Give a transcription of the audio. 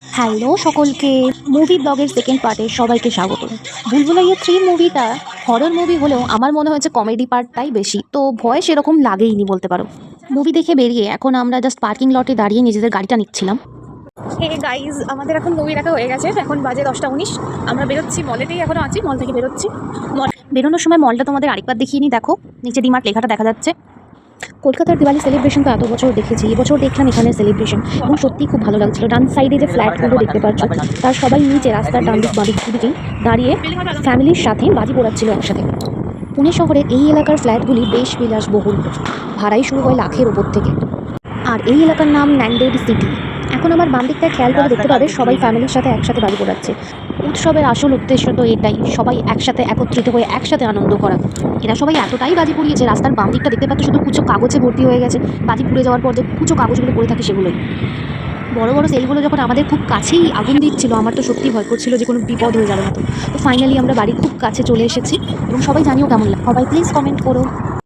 Hello সকলকে, movie ব্লগের second পার্টে সবাইকে স্বাগত। বুলবুলাইয়া 3 মুভিটা হরর মুভি হলেও আমার মনে হয়েছে কমেডি পার্টটাই বেশি, তো ভয় সেরকম লাগেইনি বলতে পারো। মুভি দেখে বেরিয়ে এখন আমরা জাস্ট পার্কিং লটে দাঁড়িয়ে নিজেদের গাড়িটা নিচ্ছিলাম। হে গাইজ, আমাদের এখন মুভি দেখা হয়ে গেছে। এখন বাজে 10টা 19। আমরা বেরোচ্ছি, মলেতেই এখনও আছি, মল থেকে বেরোচ্ছি। বেরোনোর সময় মলটা তোমাদের আরেকবার দেখিয়ে নিই, দেখো নিচে ডিমার্ট লেখাটা দেখা যাচ্ছে। কলকাতার দিওয়ালি সেলিব্রেশন তো এত বছর দেখেছি, এবছর দেখলাম এখানে সেলিব্রেশন এবং সত্যিই খুব ভালো লাগছিল। ডান সাইডে যে ফ্ল্যাটগুলো দেখতে পাচ্ছ তার সবাই নিচে রাস্তার ডান দিক বাঁ দিক দিকেই দাঁড়িয়ে ফ্যামিলির সাথে বাজি পোড়াচ্ছিল একসাথে। পুনে শহরে এই এলাকার ফ্ল্যাটগুলি বেশ বিলাসবহুল, ভাড়াই শুরু হয় লাখের ওপর থেকে। আর এই এলাকার নাম ন্যান্ডেড সিটি। এখন আমার বাম দিকটায় খেয়াল করে দেখতে পাবে সবাই ফ্যামিলির সাথে একসাথে বাজি পোড়াচ্ছে। উৎসবের আসল উদ্দেশ্য তো এটাই, সবাই একসাথে একত্রিত হয়ে একসাথে আনন্দ করা। এরা সবাই এতটাই বাজি পুড়িয়েছে, রাস্তার বাম দিকটা দেখতে পাচ্ছ শুধু কুচো কাগজে ভর্তি হয়ে গেছে। বাজি পুড়ে যাওয়ার পর যে কুচো কাগজগুলো পড়ে থাকে সেগুলোই। বড় বড় সেলগুলো যখন আমাদের খুব কাছেই আগুন দিচ্ছিল, আমার তো সত্যি ভয় করছিল যে কোনো বিপদ হয়ে যাবে না। তো ফাইনালি আমরা বাড়ির খুব কাছে চলে এসেছি এবং সবাই জানিও কেমন লাগে। সবাই প্লিজ কমেন্ট করো।